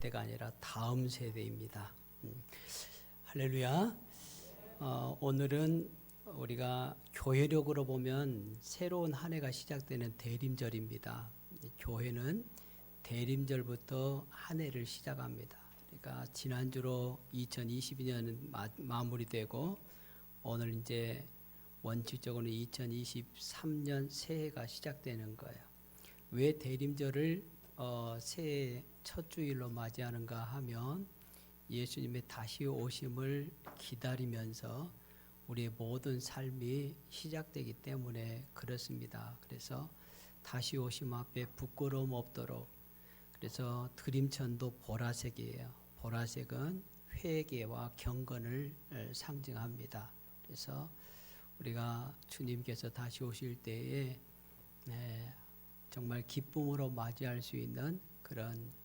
세대가 아니라 다음 세대입니다. 할렐루야. 오늘은 우리가 교회력으로 보면 새로운 한 해가 시작되는 대림절입니다. 교회는 대림절부터 한 해를 시작합니다. 그러니까 지난주로 2022년은 마무리되고 오늘 이제 원칙적으로는 2023년 새해가 시작되는 거예요. 왜 대림절을 새해 첫 주일로 맞이하는가 하면 예수님의 다시 오심을 기다리면서 우리의 모든 삶이 시작되기 때문에 그렇습니다. 그래서 다시 오심 앞에 부끄러움 없도록, 그래서 드림천도 보라색이에요. 보라색은 회개와 경건을 상징합니다. 그래서 우리가 주님께서 다시 오실 때에 정말 기쁨으로 맞이할 수 있는 그런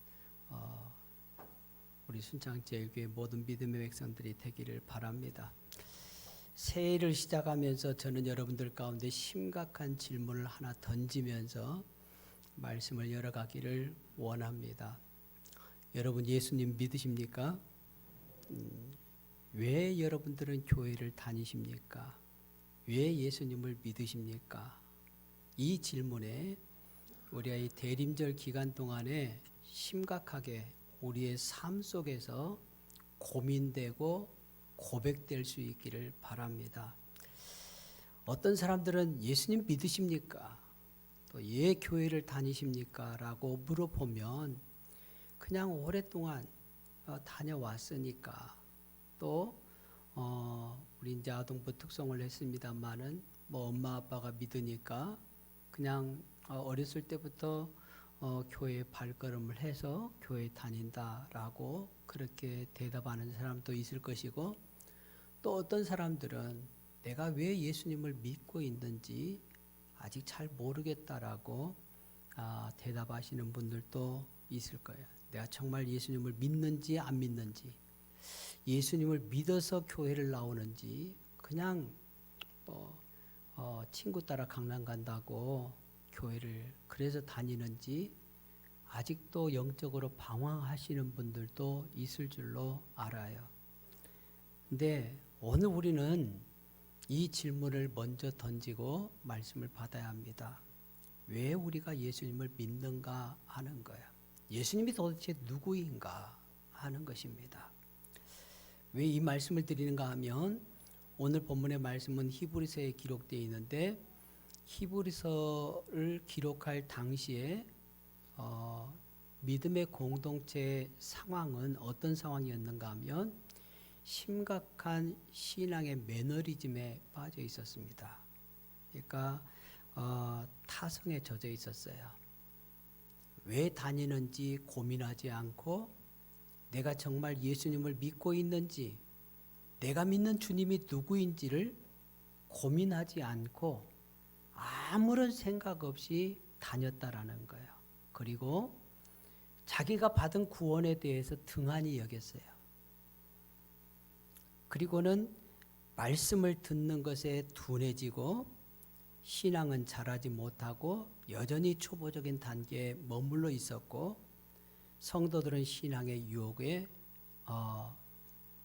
우리 순창제일교회 모든 믿음의 백성들이 되기를 바랍니다. 새해를 시작하면서 저는 여러분들 가운데 심각한 질문을 하나 던지면서 말씀을 열어가기를 원합니다. 여러분 예수님 믿으십니까? 왜 여러분들은 교회를 다니십니까? 왜 예수님을 믿으십니까? 이 질문에 우리가 이 대림절 기간 동안에 심각하게 우리의 삶 속에서 고민되고 고백될 수 있기를 바랍니다. 어떤 사람들은 예수님 믿으십니까? 또 예 교회를 다니십니까? 라고 물어보면 그냥 오랫동안 다녀왔으니까, 또 우리 이제 아동부 특성을 했습니다만은 뭐 엄마 아빠가 믿으니까 그냥 어렸을 때부터 교회에 발걸음을 해서 교회에 다닌다라고 그렇게 대답하는 사람도 있을 것이고, 또 어떤 사람들은 내가 왜 예수님을 믿고 있는지 아직 잘 모르겠다라고 대답하시는 분들도 있을 거예요. 내가 정말 예수님을 믿는지 안 믿는지, 예수님을 믿어서 교회를 나오는지, 그냥 친구 따라 강남 간다고 교회를 그래서 다니는지 아직도 영적으로 방황하시는 분들도 있을 줄로 알아요. 근데 오늘 우리는 이 질문을 먼저 던지고 말씀을 받아야 합니다. 왜 우리가 예수님을 믿는가 하는 거야. 예수님이 도대체 누구인가 하는 것입니다. 왜 이 말씀을 드리는가 하면 오늘 본문의 말씀은 히브리서에 기록되어 있는데, 히브리서를 기록할 당시에 믿음의 공동체의 상황은 어떤 상황이었는가 하면 심각한 신앙의 매너리즘에 빠져 있었습니다. 그러니까 타성에 젖어 있었어요. 왜 다니는지 고민하지 않고, 내가 정말 예수님을 믿고 있는지, 내가 믿는 주님이 누구인지를 고민하지 않고 아무런 생각 없이 다녔다라는 거예요. 그리고 자기가 받은 구원에 대해서 등한히 여겼어요. 그리고는 말씀을 듣는 것에 둔해지고 신앙은 자라지 못하고 여전히 초보적인 단계에 머물러 있었고, 성도들은 신앙의 유혹에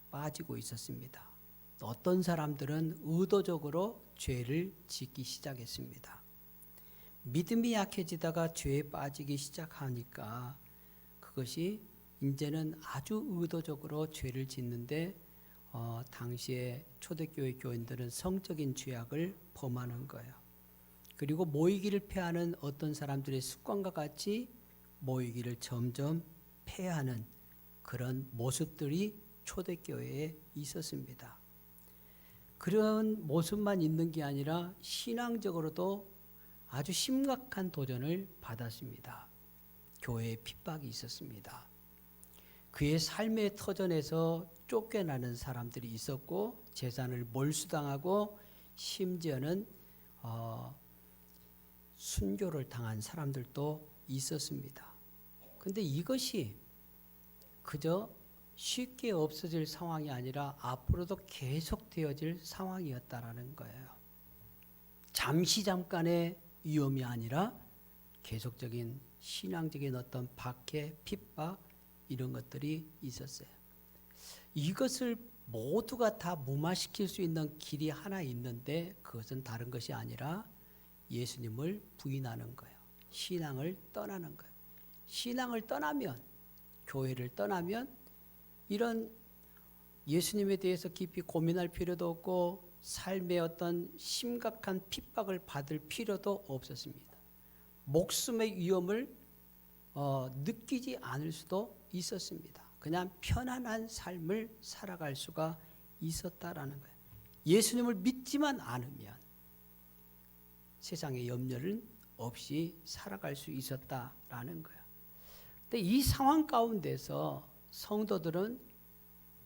빠지고 있었습니다. 어떤 사람들은 의도적으로 죄를 짓기 시작했습니다. 믿음이 약해지다가 죄에 빠지기 시작하니까 그것이 이제는 아주 의도적으로 죄를 짓는데, 당시에 초대교회 교인들은 성적인 죄악을 범하는 거예요. 그리고 모이기를 패하는 어떤 사람들의 습관과 같이 모이기를 점점 패하는 그런 모습들이 초대교회에 있었습니다. 그런 모습만 있는 게 아니라 신앙적으로도 아주 심각한 도전을 받았습니다. 교회에 핍박이 있었습니다. 그의 삶의 터전에서 쫓겨나는 사람들이 있었고, 재산을 몰수당하고, 심지어는 순교를 당한 사람들도 있었습니다. 그런데 이것이 그저 쉽게 없어질 상황이 아니라 앞으로도 계속되어질 상황이었다라는 거예요. 잠깐의 위험이 아니라 계속적인 신앙적인 어떤 박해, 핍박, 이런 것들이 있었어요. 이것을 모두가 다 무마시킬 수 있는 길이 하나 있는데 그것은 다른 것이 아니라 예수님을 부인하는 거예요. 신앙을 떠나는 거예요. 신앙을 떠나면, 교회를 떠나면 이런 예수님에 대해서 깊이 고민할 필요도 없고 삶의 어떤 심각한 핍박을 받을 필요도 없었습니다. 목숨의 위험을 느끼지 않을 수도 있었습니다. 그냥 편안한 삶을 살아갈 수가 있었다라는 거예요. 예수님을 믿지만 않으면 세상의 염려는 없이 살아갈 수 있었다라는 거예요. 근데 이 상황 가운데서 성도들은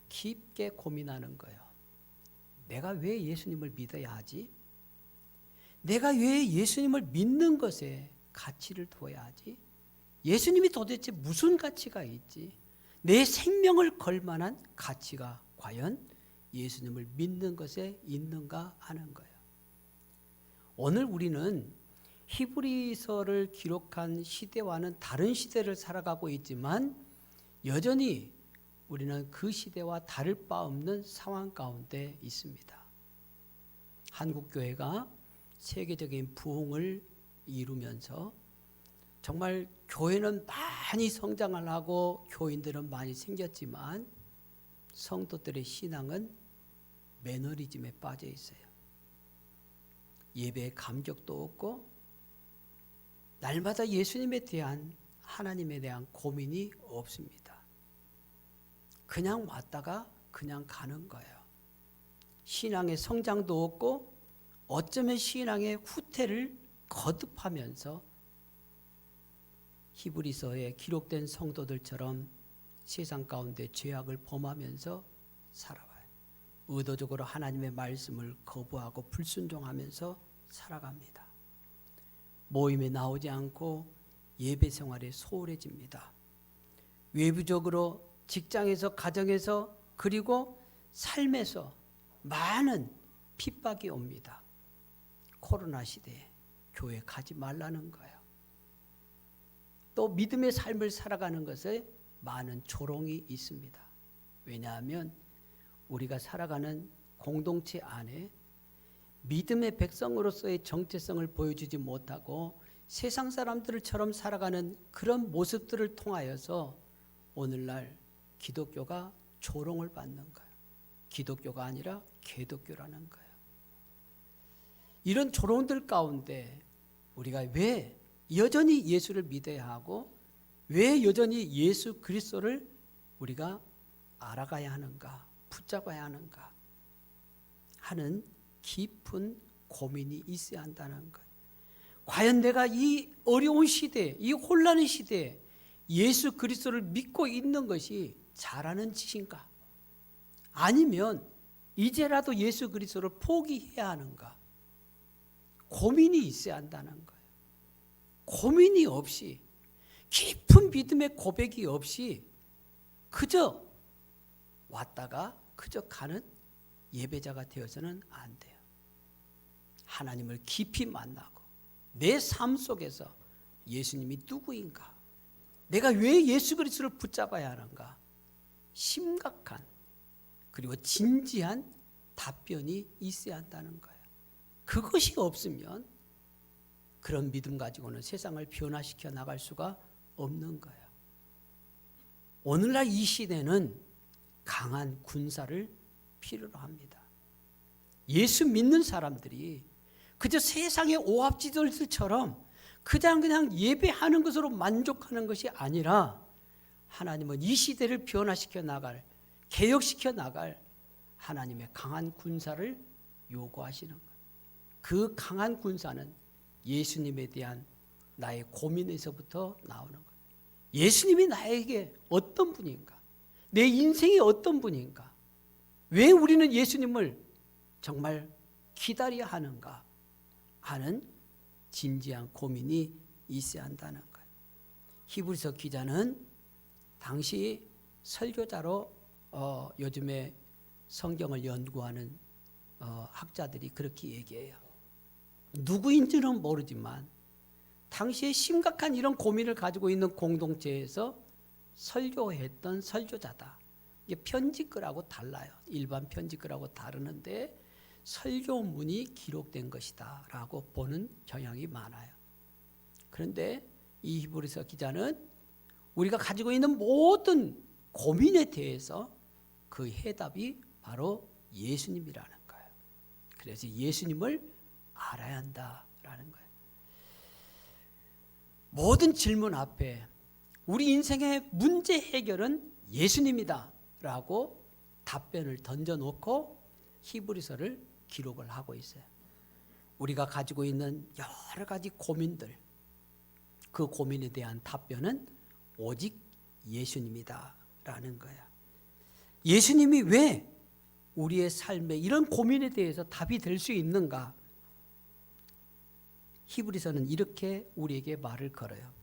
깊게 고민하는 거예요. 내가 왜 예수님을 믿어야 하지? 내가 왜 예수님을 믿는 것에 가치를 두어야 하지? 예수님이 도대체 무슨 가치가 있지? 내 생명을 걸 만한 가치가 과연 예수님을 믿는 것에 있는가 하는 거예요. 오늘 우리는 히브리서를 기록한 시대와는 다른 시대를 살아가고 있지만 여전히 우리는 그 시대와 다를 바 없는 상황 가운데 있습니다. 한국교회가 세계적인 부흥을 이루면서 정말 교회는 많이 성장을 하고 교인들은 많이 생겼지만 성도들의 신앙은 매너리즘에 빠져 있어요. 예배에 감격도 없고 날마다 예수님에 대한 하나님에 대한 고민이 없습니다. 그냥 왔다가 그냥 가는 거예요. 신앙의 성장도 없고 어쩌면 신앙의 후퇴를 거듭하면서 히브리서에 기록된 성도들처럼 세상 가운데 죄악을 범하면서 살아와요. 의도적으로 하나님의 말씀을 거부하고 불순종하면서 살아갑니다. 모임에 나오지 않고 예배 생활에 소홀해집니다. 외부적으로 직장에서, 가정에서, 그리고 삶에서 많은 핍박이 옵니다. 코로나 시대에 교회 가지 말라는 거예요. 또 믿음의 삶을 살아가는 것에 많은 조롱이 있습니다. 왜냐하면 우리가 살아가는 공동체 안에 믿음의 백성으로서의 정체성을 보여주지 못하고 세상 사람들처럼 살아가는 그런 모습들을 통하여서 오늘날 기독교가 조롱을 받는 거예요. 기독교가 아니라 개독교라는 거예요. 이런 조롱들 가운데 우리가 왜 여전히 예수를 믿어야 하고 왜 여전히 예수 그리스도를 우리가 알아가야 하는가, 붙잡아야 하는가 하는 깊은 고민이 있어야 한다는 거예요. 과연 내가 이 어려운 시대에, 이 혼란의 시대에 예수 그리스도를 믿고 있는 것이 잘하는 짓인가? 아니면 이제라도 예수 그리스도를 포기해야 하는가? 고민이 있어야 한다는 거예요. 고민이 없이, 깊은 믿음의 고백이 없이 그저 왔다가 그저 가는 예배자가 되어서는 안 돼요. 하나님을 깊이 만나고 내 삶 속에서 예수님이 누구인가? 내가 왜 예수 그리스도를 붙잡아야 하는가? 심각한 그리고 진지한 답변이 있어야 한다는 거예요. 그것이 없으면 그런 믿음 가지고는 세상을 변화시켜 나갈 수가 없는 거예요. 오늘날 이 시대는 강한 군사를 필요로 합니다. 예수 믿는 사람들이 그저 세상의 오합지졸들처럼 그냥 예배하는 것으로 만족하는 것이 아니라 하나님은 이 시대를 변화시켜 나갈, 개혁시켜 나갈 하나님의 강한 군사를 요구하시는 거예요. 그 강한 군사는 예수님에 대한 나의 고민에서부터 나오는 거예요. 예수님이 나에게 어떤 분인가? 내 인생이 어떤 분인가? 왜 우리는 예수님을 정말 기다려야 하는가 하는 진지한 고민이 있어야 한다는 거예요. 히브리서 기자는 당시 설교자로 요즘에 성경을 연구하는 학자들이 그렇게 얘기해요. 누구인지는 모르지만 당시에 심각한 이런 고민을 가지고 있는 공동체에서 설교했던 설교자다. 이게 편지글하고 달라요. 일반 편지글하고 다르는데 설교문이 기록된 것이다 라고 보는 경향이 많아요. 그런데 이 히브리서 기자는 우리가 가지고 있는 모든 고민에 대해서 그 해답이 바로 예수님이라는 거예요. 그래서 예수님을 알아야 한다라는 거예요. 모든 질문 앞에 우리 인생의 문제 해결은 예수님이다 라고 답변을 던져놓고 히브리서를 기록을 하고 있어요. 우리가 가지고 있는 여러 가지 고민들, 그 고민에 대한 답변은 오직 예수님이다 라는 거야. 예수님이 왜 우리의 삶에 이런 고민에 대해서 답이 될 수 있는가? 히브리서는 이렇게 우리에게 말을 걸어요.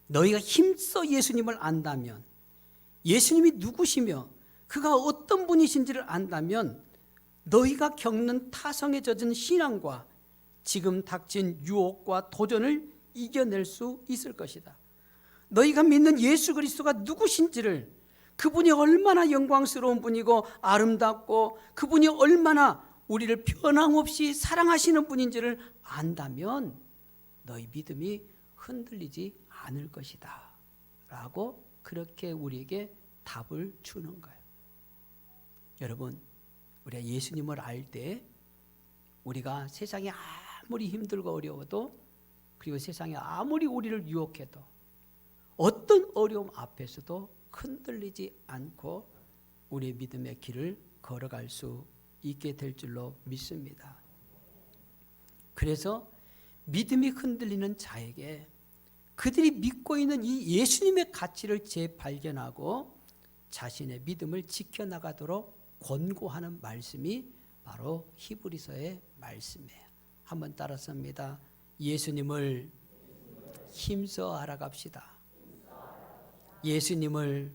너희가 힘써 예수님을 안다면, 예수님이 누구시며 그가 어떤 분이신지를 안다면 너희가 겪는 타성에 젖은 신앙과 지금 닥친 유혹과 도전을 이겨낼 수 있을 것이다. 너희가 믿는 예수 그리스도가 누구신지를, 그분이 얼마나 영광스러운 분이고 아름답고 그분이 얼마나 우리를 변함없이 사랑하시는 분인지를 안다면 너희 믿음이 흔들리지 않을 것이다 라고 그렇게 우리에게 답을 주는 거예요. 여러분, 우리가 예수님을 알 때 우리가 세상이 아무리 힘들고 어려워도, 그리고 세상이 아무리 우리를 유혹해도, 어떤 어려움 앞에서도 흔들리지 않고 우리의 믿음의 길을 걸어갈 수 있게 될 줄로 믿습니다. 그래서 믿음이 흔들리는 자에게 그들이 믿고 있는 이 예수님의 가치를 재발견하고 자신의 믿음을 지켜나가도록 권고하는 말씀이 바로 히브리서의 말씀이에요. 한번 따라서 합니다. 예수님을 힘써 알아갑시다. 예수님을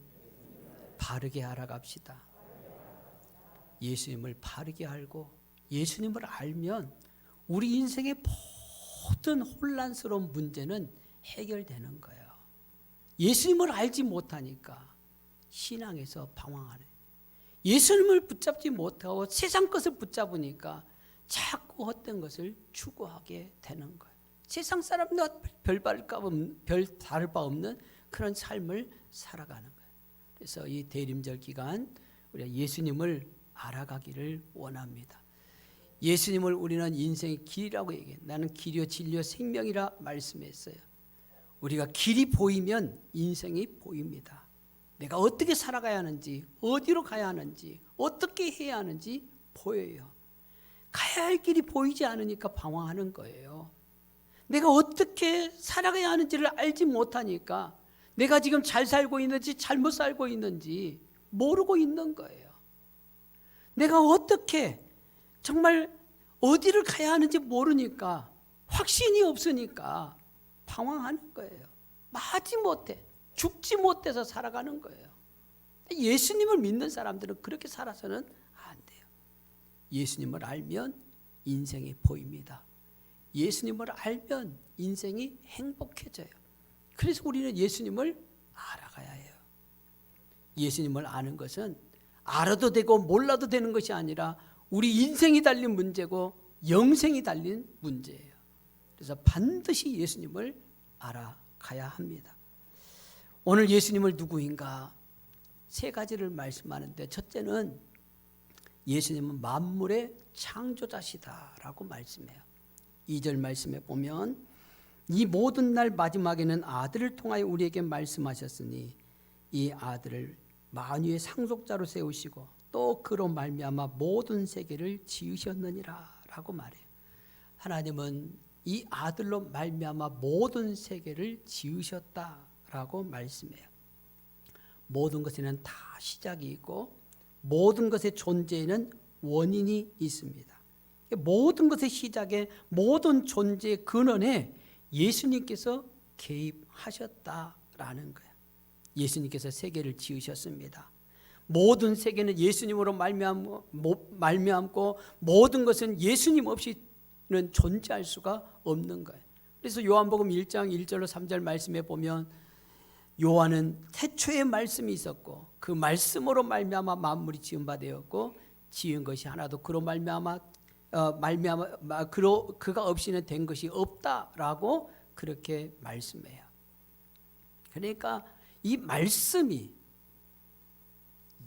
바르게 알아갑시다. 예수님을 바르게 알고 예수님을 알면 우리 인생의 모든 혼란스러운 문제는 해결되는 거예요. 예수님을 알지 못하니까 신앙에서 방황하네. 예수님을 붙잡지 못하고 세상 것을 붙잡으니까 자꾸 헛된 것을 추구하게 되는 거예요. 세상 사람과 별 다를 바 없는 그런 삶을 살아가는 거예요. 그래서 이 대림절 기간 우리가 예수님을 알아가기를 원합니다. 예수님을 우리는 인생의 길이라고 얘기해요. 나는 길이요 진리요 생명이라 말씀했어요. 우리가 길이 보이면 인생이 보입니다. 내가 어떻게 살아가야 하는지, 어디로 가야 하는지, 어떻게 해야 하는지 보여요. 가야 할 길이 보이지 않으니까 방황하는 거예요. 내가 어떻게 살아가야 하는지를 알지 못하니까 내가 지금 잘 살고 있는지 잘못 살고 있는지 모르고 있는 거예요. 내가 어떻게 정말 어디를 가야 하는지 모르니까, 확신이 없으니까 방황하는 거예요. 마지 못해, 죽지 못해서 살아가는 거예요. 예수님을 믿는 사람들은 그렇게 살아서는 안 돼요. 예수님을 알면 인생이 보입니다. 예수님을 알면 인생이 행복해져요. 그래서 우리는 예수님을 알아가야 해요. 예수님을 아는 것은 알아도 되고 몰라도 되는 것이 아니라 우리 인생이 달린 문제고 영생이 달린 문제예요. 그래서 반드시 예수님을 알아가야 합니다. 오늘 예수님을 누구인가? 세 가지를 말씀하는데, 첫째는 예수님은 만물의 창조자시다라고 말씀해요. 2절 말씀에 보면 이 모든 날 마지막에는 아들을 통하여 우리에게 말씀하셨으니 이 아들을 만유의 상속자로 세우시고 또 그로 말미암아 모든 세계를 지으셨느니라 라고 말해요. 하나님은 이 아들로 말미암아 모든 세계를 지으셨다라고 말씀해요. 모든 것에는 다 시작이 있고 모든 것의 존재에는 원인이 있습니다. 모든 것의 시작에, 모든 존재의 근원에 예수님께서 개입하셨다라는 거예요. 예수님께서 세계를 지으셨습니다. 모든 세계는 예수님으로 말미암고 모든 것은 예수님 없이는 존재할 수가 없는 거예요. 그래서 요한복음 1장 1절로 3절 말씀에 보면 요한은 태초에 말씀이 있었고 그 말씀으로 말미암아 만물이 지은 바 되었고 지은 것이 하나도 그로 말미암아 그가 없이는 된 것이 없다라고 그렇게 말씀해요. 그러니까 이 말씀이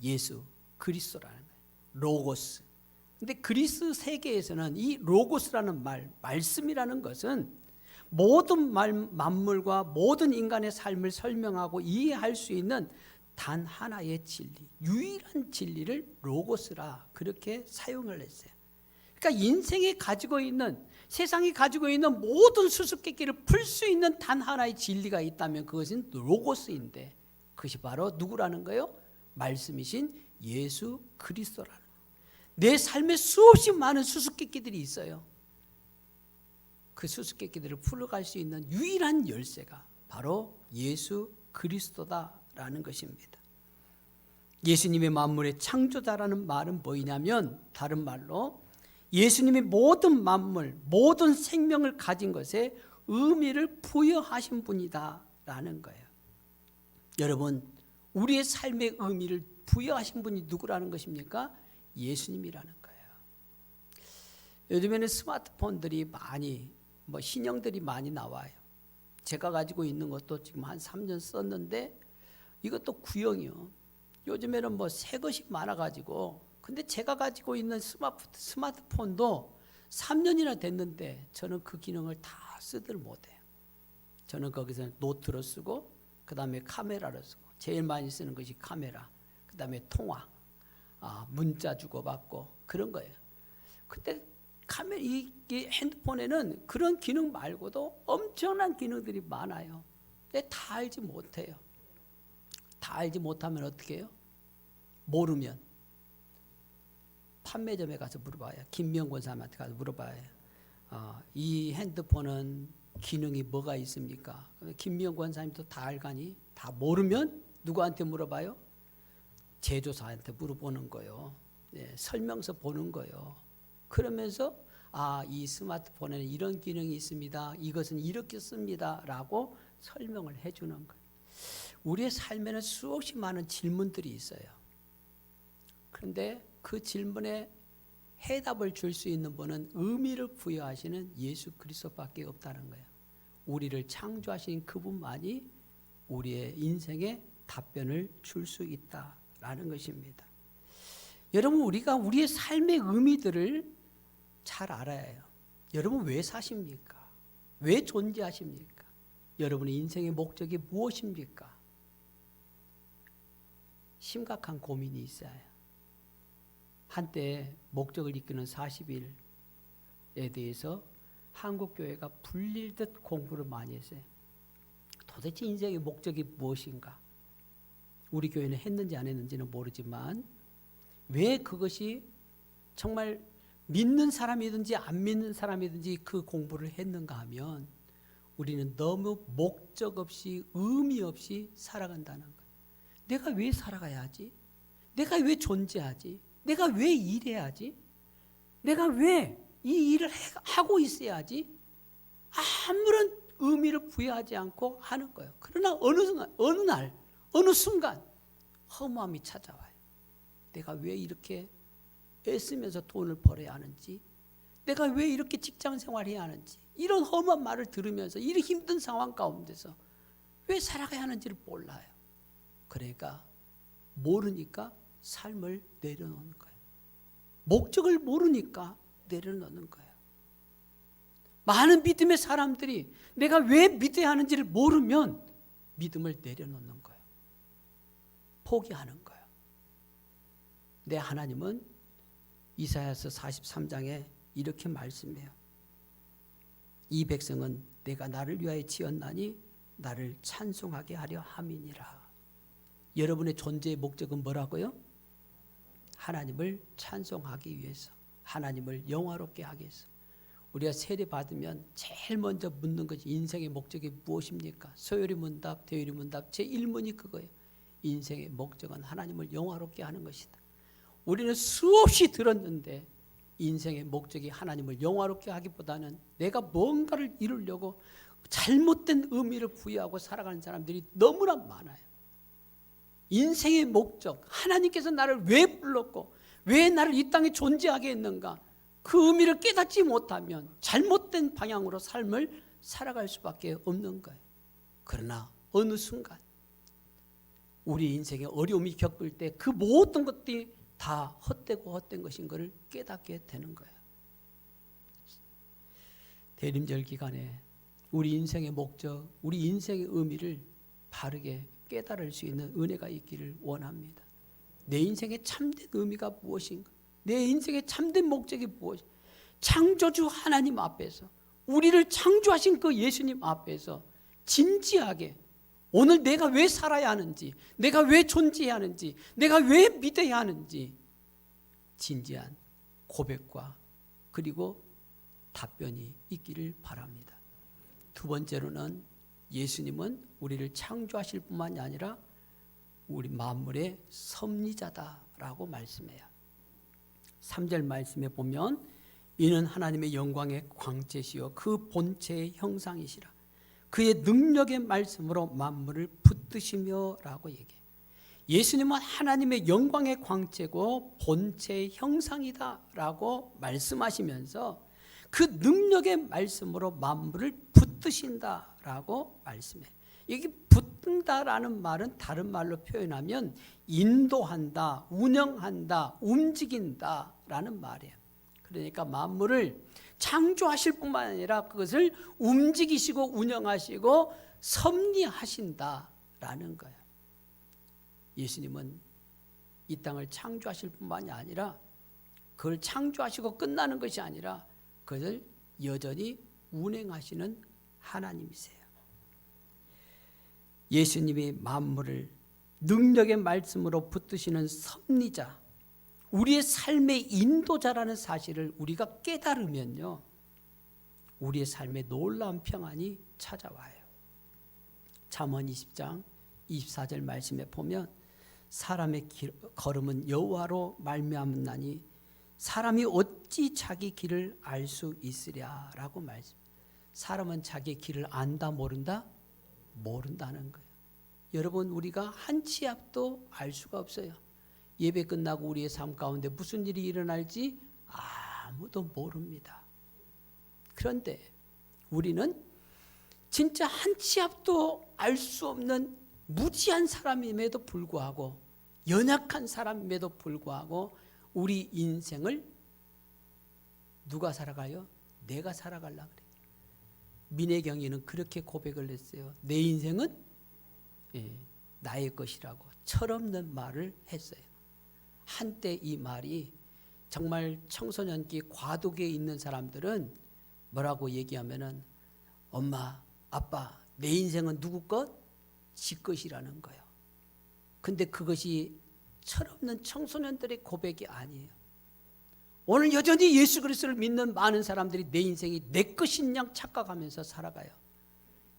예수 그리스도라는 거예요. 로고스. 근데 그리스 세계에서는 이 로고스라는 말씀이라는 것은 모든 만물과 모든 인간의 삶을 설명하고 이해할 수 있는 단 하나의 진리, 유일한 진리를 로고스라 그렇게 사용을 했어요. 그러니까 인생이 가지고 있는, 세상이 가지고 있는 모든 수수께끼를 풀 수 있는 단 하나의 진리가 있다면 그것은 로고스인데, 그것이 바로 누구라는 거예요? 말씀이신 예수 그리스도라는 거예요. 내 삶에 수없이 많은 수수께끼들이 있어요. 그 수수께끼들을 풀어갈 수 있는 유일한 열쇠가 바로 예수 그리스도다라는 것입니다. 예수님의 만물의 창조자라는 말은 뭐냐면, 다른 말로 예수님이 모든 만물, 모든 생명을 가진 것에 의미를 부여하신 분이다라는 거예요. 여러분, 우리의 삶의 의미를 부여하신 분이 누구라는 것입니까? 예수님이라는 거예요. 요즘에는 스마트폰들이 많이, 신형들이 많이 나와요. 제가 가지고 있는 것도 지금 한 3년 썼는데 이것도 구형이요. 요즘에는 새 것이 많아가지고, 근데 제가 가지고 있는 스마트폰도 3년이나 됐는데 저는 그 기능을 다 쓰들 못해요. 저는 거기서 노트로 쓰고, 그 다음에 카메라로 쓰고, 제일 많이 쓰는 것이 카메라, 그 다음에 통화, 문자 주고받고 그런 거예요. 근데 이 핸드폰에는 그런 기능 말고도 엄청난 기능들이 많아요. 근데 다 알지 못해요. 다 알지 못하면 어떻게 해요? 모르면 판매점에 가서 물어봐요. 김명권 사람한테 가서 물어봐요. 이 핸드폰은 기능이 뭐가 있습니까? 김명권 사람도 다 알가니? 다 모르면 누구한테 물어봐요? 제조사한테 물어보는 거예요. 설명서 보는 거예요. 그러면서 이 스마트폰에는 이런 기능이 있습니다. 이것은 이렇게 씁니다. 라고 설명을 해주는 거예요. 우리의 삶에는 수없이 많은 질문들이 있어요. 그런데 그 질문에 해답을 줄 수 있는 분은 의미를 부여하시는 예수 그리스도밖에 없다는 거예요. 우리를 창조하신 그분만이 우리의 인생에 답변을 줄 수 있다라는 것입니다. 여러분, 우리가 우리의 삶의 의미들을 잘 알아야 해요. 여러분 왜 사십니까? 왜 존재하십니까? 여러분의 인생의 목적이 무엇입니까? 심각한 고민이 있어요. 한때 목적을 이끄는 40일에 대해서 한국교회가 불릴듯 공부를 많이 했어요. 도대체 인생의 목적이 무엇인가? 우리 교회는 했는지 안 했는지는 모르지만 왜 그것이 정말 믿는 사람이든지 안 믿는 사람이든지 그 공부를 했는가 하면 우리는 너무 목적 없이 의미 없이 살아간다는 거예요. 내가 왜 살아가야 하지? 내가 왜 존재하지? 내가 왜 일해야지? 내가 왜 이 일을 하고 있어야지? 아무런 의미를 부여하지 않고 하는 거예요. 그러나 어느 순간 허무함이 찾아와요. 내가 왜 이렇게 애쓰면서 돈을 벌어야 하는지, 내가 왜 이렇게 직장 생활해야 하는지, 이런 험한 말을 들으면서 이런 힘든 상황 가운데서 왜 살아가야 하는지를 몰라요. 그러니까 모르니까 삶을 내려놓는 거예요. 목적을 모르니까 내려놓는 거예요. 많은 믿음의 사람들이 내가 왜 믿어야 하는지를 모르면 믿음을 내려놓는 거예요. 포기하는 거예요. 내 하나님은 이사야서 43장에 이렇게 말씀해요. 이 백성은 내가 나를 위하여 지었나니 나를 찬송하게 하려 함이니라. 여러분의 존재의 목적은 뭐라고요? 하나님을 찬송하기 위해서, 하나님을 영화롭게 하기 위해서. 우리가 세례 받으면 제일 먼저 묻는 것이 인생의 목적이 무엇입니까? 소요리 문답, 대요리 문답 제1문이 그거예요. 인생의 목적은 하나님을 영화롭게 하는 것이다. 우리는 수없이 들었는데 인생의 목적이 하나님을 영화롭게 하기보다는 내가 뭔가를 이루려고 잘못된 의미를 부여하고 살아가는 사람들이 너무나 많아요. 인생의 목적, 하나님께서 나를 왜 불렀고 왜 나를 이 땅에 존재하게 했는가, 그 의미를 깨닫지 못하면 잘못된 방향으로 삶을 살아갈 수밖에 없는 거예요. 그러나 어느 순간 우리 인생에 어려움이 겪을 때 그 모든 것들이 다 헛되고 헛된 것인 것을 깨닫게 되는 거예요. 대림절 기간에 우리 인생의 목적, 우리 인생의 의미를 바르게 깨달을 수 있는 은혜가 있기를 원합니다. 내 인생의 참된 의미가 무엇인가? 내 인생의 참된 목적이 무엇인가? 창조주 하나님 앞에서, 우리를 창조하신 그 예수님 앞에서 진지하게 오늘 내가 왜 살아야 하는지, 내가 왜 존재해야 하는지, 내가 왜 믿어야 하는지 진지한 고백과 그리고 답변이 있기를 바랍니다. 두 번째로는 예수님은 우리를 창조하실 뿐만이 아니라 우리 만물의 섭리자다라고 말씀해요. 3절 말씀에 보면 이는 하나님의 영광의 광채시요 그 본체의 형상이시라. 그의 능력의 말씀으로 만물을 붙드시며 라고 얘기해요. 예수님은 하나님의 영광의 광채고 본체의 형상이다 라고 말씀하시면서 그 능력의 말씀으로 만물을 붙드신다 라고 말씀해요. 여기 붙든다라는 말은 다른 말로 표현하면 인도한다, 운영한다, 움직인다 라는 말이에요. 그러니까 만물을 창조하실 뿐만 아니라 그것을 움직이시고 운영하시고 섭리하신다라는 거예요. 예수님은 이 땅을 창조하실 뿐만이 아니라 그걸 창조하시고 끝나는 것이 아니라 그것을 여전히 운행하시는 하나님이세요. 예수님이 만물을 능력의 말씀으로 붙드시는 섭리자, 우리의 삶의 인도자라는 사실을 우리가 깨달으면요, 우리의 삶에 놀라운 평안이 찾아와요. 잠언 20장 24절 말씀에 보면 사람의 걸음은 여호와로 말미암나니 사람이 어찌 자기 길을 알 수 있으랴라고 말씀. 사람은 자기 길을 안다 모른다? 모른다는 거예요. 여러분, 우리가 한 치 앞도 알 수가 없어요. 예배 끝나고 우리의 삶 가운데 무슨 일이 일어날지 아무도 모릅니다. 그런데 우리는 진짜 한 치 앞도 알 수 없는 무지한 사람임에도 불구하고, 연약한 사람임에도 불구하고 우리 인생을 누가 살아가요? 내가 살아가려고 그래요. 민혜경이는 그렇게 고백을 했어요. 내 인생은 나의 것이라고 철없는 말을 했어요. 한때 이 말이 정말 청소년기 과도기에 있는 사람들은 뭐라고 얘기하면은 엄마, 아빠, 내 인생은 누구 것? 지 것이라는 거예요. 근데 그것이 철없는 청소년들의 고백이 아니에요. 오늘 여전히 예수 그리스도를 믿는 많은 사람들이 내 인생이 내 것인 양 착각하면서 살아가요.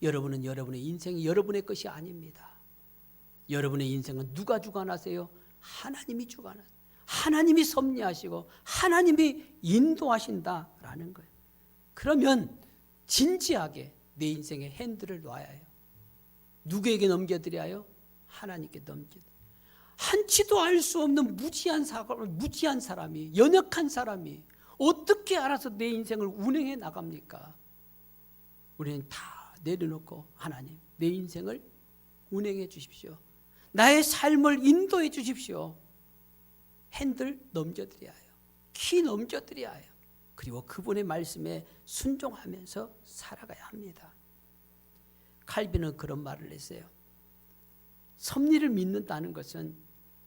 여러분은 여러분의 인생이 여러분의 것이 아닙니다. 여러분의 인생은 누가 주관하세요? 하나님이 주관하세요. 하나님이 섭리하시고 하나님이 인도하신다라는 거예요. 그러면 진지하게 내 인생에 핸들을 놔야 해요. 누구에게 넘겨드려요? 하나님께 넘겨드려요. 한치도 알 수 없는 무지한 사람이, 연약한 사람이 어떻게 알아서 내 인생을 운행해 나갑니까? 우리는 다 내려놓고 하나님, 내 인생을 운행해 주십시오. 나의 삶을 인도해 주십시오. 핸들 넘겨드려야 해요. 키 넘겨드려야 해요. 그리고 그분의 말씀에 순종하면서 살아가야 합니다. 칼빈은 그런 말을 했어요. 섭리를 믿는다는 것은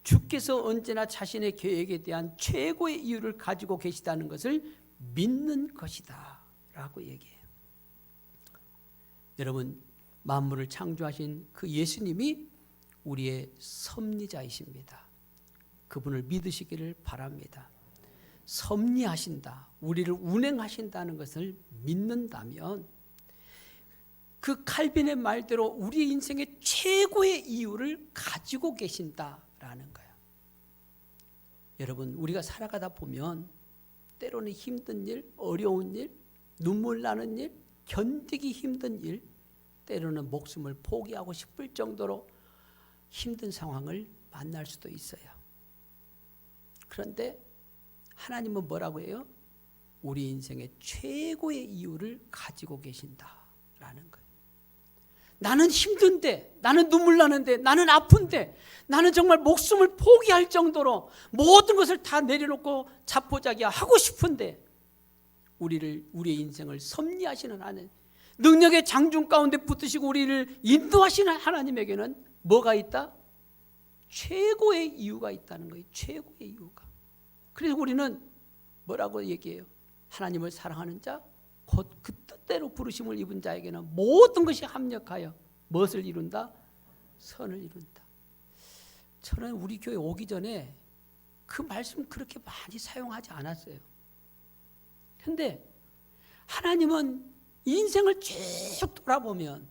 주께서 언제나 자신의 계획에 대한 최고의 이유를 가지고 계시다는 것을 믿는 것이다 라고 얘기해요. 여러분, 만물을 창조하신 그 예수님이 우리의 섭리자이십니다. 그분을 믿으시기를 바랍니다. 섭리하신다, 우리를 운행하신다는 것을 믿는다면 그 칼빈의 말대로 우리 인생의 최고의 이유를 가지고 계신다라는 거예요. 여러분, 우리가 살아가다 보면 때로는 힘든 일, 어려운 일, 눈물 나는 일, 견디기 힘든 일, 때로는 목숨을 포기하고 싶을 정도로 힘든 상황을 만날 수도 있어요. 그런데 하나님은 뭐라고 해요? 우리 인생의 최고의 이유를 가지고 계신다라는 거예요. 나는 힘든데, 나는 눈물 나는데, 나는 아픈데, 나는 정말 목숨을 포기할 정도로 모든 것을 다 내려놓고 자포자기야 하고 싶은데, 우리의 인생을 섭리하시는 하나님, 능력의 장중 가운데 붙으시고 우리를 인도하시는 하나님에게는 뭐가 있다? 최고의 이유가 있다는 거예요. 최고의 이유가. 그래서 우리는 뭐라고 얘기해요? 하나님을 사랑하는 자, 곧 그 뜻대로 부르심을 입은 자에게는 모든 것이 합력하여 무엇을 이룬다? 선을 이룬다. 저는 우리 교회 오기 전에 그 말씀 그렇게 많이 사용하지 않았어요. 그런데 하나님은 인생을 쭉 돌아보면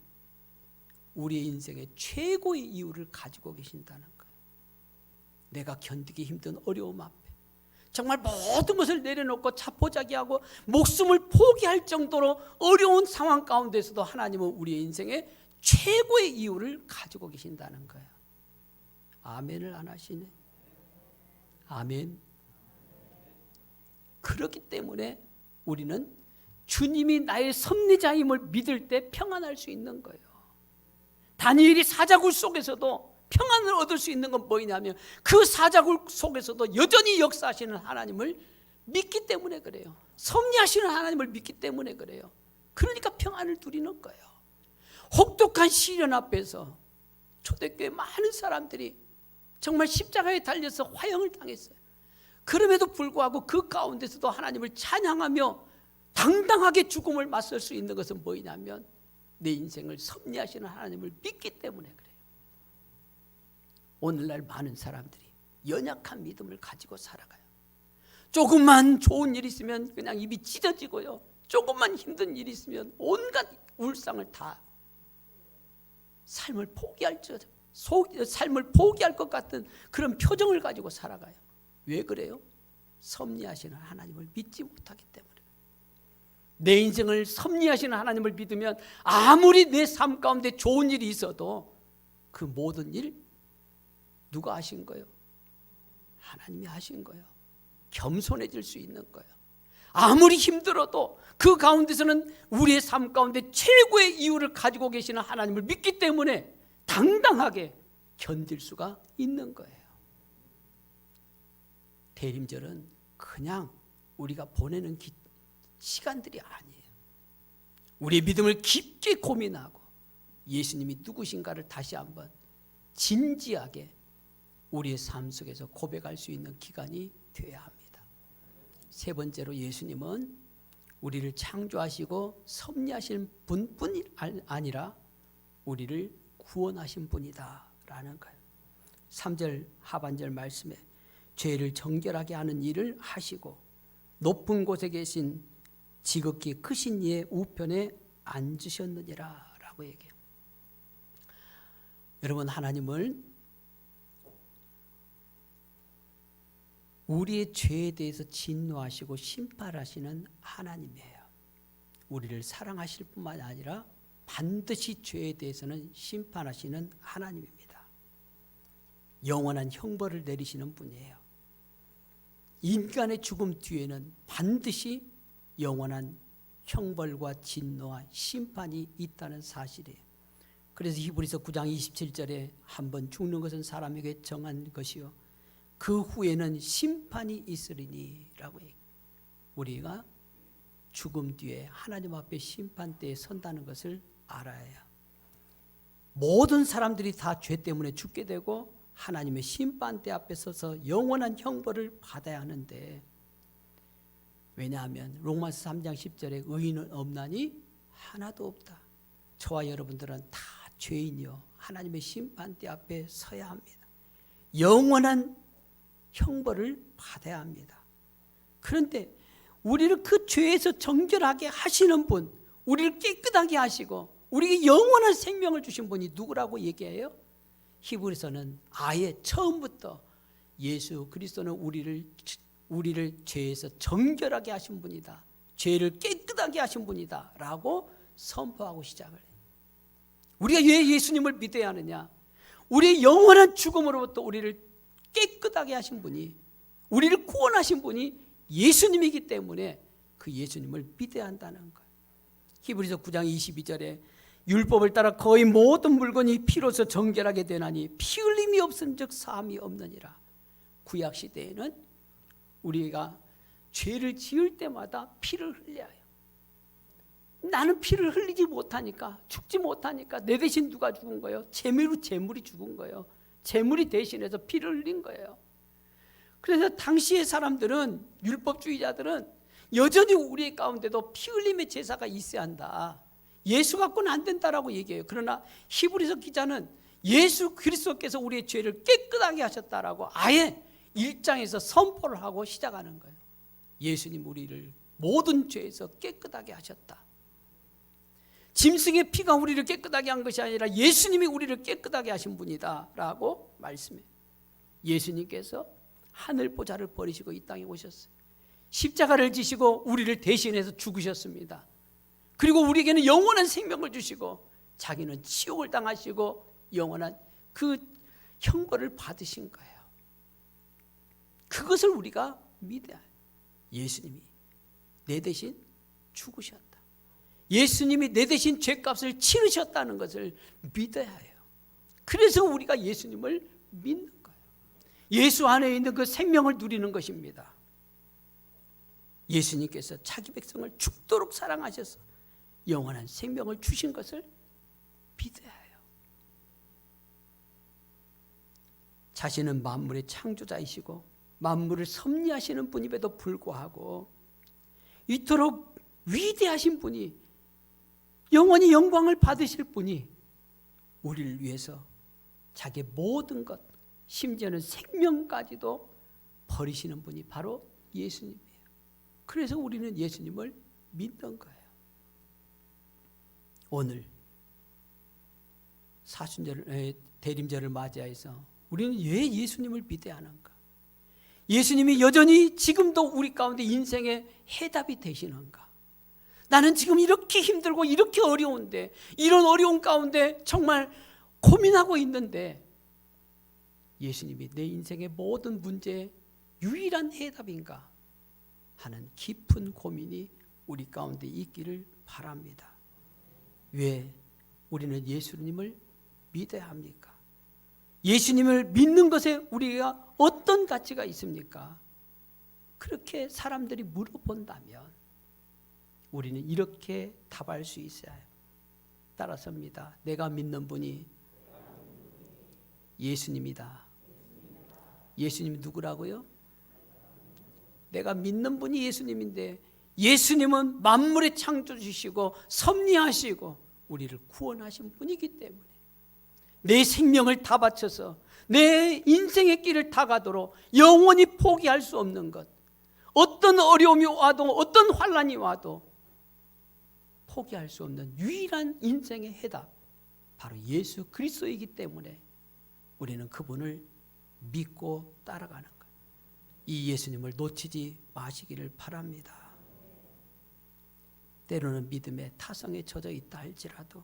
우리의 인생의 최고의 이유를 가지고 계신다는 거예요. 내가 견디기 힘든 어려움 앞에 정말 모든 것을 내려놓고 자포자기하고 목숨을 포기할 정도로 어려운 상황 가운데서도 하나님은 우리의 인생의 최고의 이유를 가지고 계신다는 거예요. 아멘을 안 하시네. 아멘. 그렇기 때문에 우리는 주님이 나의 섭리자임을 믿을 때 평안할 수 있는 거예요. 다니엘이 사자굴 속에서도 평안을 얻을 수 있는 건 뭐냐면 그 사자굴 속에서도 여전히 역사하시는 하나님을 믿기 때문에 그래요. 섭리하시는 하나님을 믿기 때문에 그래요. 그러니까 평안을 누리는 거예요. 혹독한 시련 앞에서 초대교회 많은 사람들이 정말 십자가에 달려서 화형을 당했어요. 그럼에도 불구하고 그 가운데서도 하나님을 찬양하며 당당하게 죽음을 맞설 수 있는 것은 뭐냐면 내 인생을 섭리하시는 하나님을 믿기 때문에 그래요. 오늘날 많은 사람들이 연약한 믿음을 가지고 살아가요. 조금만 좋은 일 있으면 그냥 입이 찢어지고요. 조금만 힘든 일이 있으면 온갖 울상을 다 삶을 포기할 것 같은 그런 표정을 가지고 살아가요. 왜 그래요? 섭리하시는 하나님을 믿지 못하기 때문에. 내 인생을 섭리하시는 하나님을 믿으면 아무리 내 삶 가운데 좋은 일이 있어도 그 모든 일 누가 하신 거예요? 하나님이 하신 거예요. 겸손해질 수 있는 거예요. 아무리 힘들어도 그 가운데서는 우리의 삶 가운데 최고의 이유를 가지고 계시는 하나님을 믿기 때문에 당당하게 견딜 수가 있는 거예요. 대림절은 그냥 우리가 보내는 시간들이 아니에요. 우리의 믿음을 깊게 고민하고 예수님이 누구신가를 다시 한번 진지하게 우리의 삶 속에서 고백할 수 있는 기간이 되어야 합니다. 세 번째로 예수님은 우리를 창조하시고 섭리하신 분뿐이 아니라 우리를 구원하신 분이다라는 거예요. 3절 하반절 말씀에 죄를 정결하게 하는 일을 하시고 높은 곳에 계신 지극히 크신 이의 우편에 앉으셨느니라 라고 얘기해요. 여러분, 하나님을 우리의 죄에 대해서 진노하시고 심판하시는 하나님이에요. 우리를 사랑하실 뿐만 아니라 반드시 죄에 대해서는 심판하시는 하나님입니다. 영원한 형벌을 내리시는 분이에요. 인간의 죽음 뒤에는 반드시 영원한 형벌과 진노와 심판이 있다는 사실이에요. 그래서 히브리서 9장 27절에 한 번 죽는 것은 사람에게 정한 것이요 그 후에는 심판이 있으리니 라고 얘기해요. 우리가 죽음 뒤에 하나님 앞에 심판대에 선다는 것을 알아야 해요. 모든 사람들이 다 죄 때문에 죽게 되고 하나님의 심판대 앞에 서서 영원한 형벌을 받아야 하는데, 왜냐하면 로마서 3장 10절에 의인은 없나니 하나도 없다. 저와 여러분들은 다 죄인이요 하나님의 심판대 앞에 서야 합니다. 영원한 형벌을 받아야 합니다. 그런데 우리를 그 죄에서 정결하게 하시는 분, 우리를 깨끗하게 하시고 우리에게 영원한 생명을 주신 분이 누구라고 얘기해요? 히브리서는 아예 처음부터 예수 그리스도는 우리를 죄에서 정결하게 하신 분이다, 죄를 깨끗하게 하신 분이다 라고 선포하고 시작을 해요. 우리가 왜 예수님을 믿어야 하느냐? 우리의 영원한 죽음으로부터 우리를 깨끗하게 하신 분이, 우리를 구원하신 분이 예수님이기 때문에 그 예수님을 믿어야 한다는 거예요. 히브리서 9장 22절에 율법을 따라 거의 모든 물건이 피로서 정결하게 되나니 피 흘림이 없은즉 사함이 없느니라. 구약 시대에는 우리가 죄를 지을 때마다 피를 흘려야 해요. 나는 피를 흘리지 못하니까, 죽지 못하니까 내 대신 누가 죽은 거예요? 재물이 죽은 거예요. 재물이 대신해서 피를 흘린 거예요. 그래서 당시의 사람들은, 율법주의자들은 여전히 우리 가운데도 피 흘림의 제사가 있어야 한다, 예수 갖고는 안 된다라고 얘기해요. 그러나 히브리서 기자는 예수 그리스도께서 우리의 죄를 깨끗하게 하셨다라고 아예 1장에서 선포를 하고 시작하는 거예요. 예수님 우리를 모든 죄에서 깨끗하게 하셨다. 짐승의 피가 우리를 깨끗하게 한 것이 아니라 예수님이 우리를 깨끗하게 하신 분이다 라고 말씀해요. 예수님께서 하늘 보좌를 버리시고 이 땅에 오셨어요. 십자가를 지시고 우리를 대신해서 죽으셨습니다. 그리고 우리에게는 영원한 생명을 주시고 자기는 지옥을 당하시고 영원한 그 형벌을 받으신 거예요. 그것을 우리가 믿어야 해요. 예수님이 내 대신 죽으셨다, 예수님이 내 대신 죄값을 치르셨다는 것을 믿어야 해요. 그래서 우리가 예수님을 믿는 거예요. 예수 안에 있는 그 생명을 누리는 것입니다. 예수님께서 자기 백성을 죽도록 사랑하셔서 영원한 생명을 주신 것을 믿어야 해요. 자신은 만물의 창조자이시고 만물을 섭리하시는 분임에도 불구하고 이토록 위대하신 분이, 영원히 영광을 받으실 분이 우리를 위해서 자기의 모든 것, 심지어는 생명까지도 버리시는 분이 바로 예수님이에요. 그래서 우리는 예수님을 믿는 거예요. 오늘 사순절, 대림절을 맞이해서 우리는 왜 예수님을 믿어야 하는가? 예수님이 여전히 지금도 우리 가운데 인생의 해답이 되시는가? 나는 지금 이렇게 힘들고 이렇게 어려운데, 이런 어려운 가운데 정말 고민하고 있는데 예수님이 내 인생의 모든 문제의 유일한 해답인가 하는 깊은 고민이 우리 가운데 있기를 바랍니다. 왜 우리는 예수님을 믿어야 합니까? 예수님을 믿는 것에 우리가 어떤 가치가 있습니까? 그렇게 사람들이 물어본다면 우리는 이렇게 답할 수 있어요. 따라서입니다. 내가 믿는 분이 예수님이다. 예수님이 누구라고요? 내가 믿는 분이 예수님인데, 예수님은 만물의 창조주시고 섭리하시고 우리를 구원하신 분이기 때문에 내 생명을 다 바쳐서 내 인생의 길을 다 가도록 영원히 포기할 수 없는 것, 어떤 어려움이 와도 어떤 환난이 와도 포기할 수 없는 유일한 인생의 해답, 바로 예수 그리스도이기 때문에 우리는 그분을 믿고 따라가는 것, 이 예수님을 놓치지 마시기를 바랍니다. 때로는 믿음의 타성에 젖어 있다 할지라도,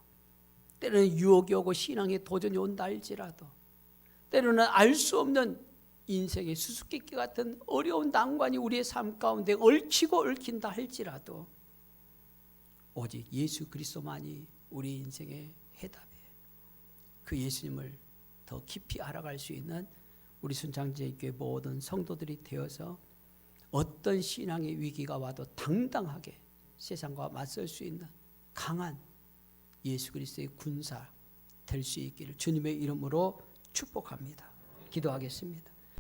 때로는 유혹이 오고 신앙의 도전이 온다 할지라도, 때로는 알 수 없는 인생의 수수께끼 같은 어려운 난관이 우리의 삶 가운데 얽히고 얽힌다 할지라도 오직 예수 그리스도만이 우리 인생의 해답이에요. 그 예수님을 더 깊이 알아갈 수 있는 우리 순창제일교회 모든 성도들이 되어서 어떤 신앙의 위기가 와도 당당하게 세상과 맞설 수 있는 강한 예수 그리스도의 군사 될 수 있기를 주님의 이름으로 축복합니다. 기도하겠습니다.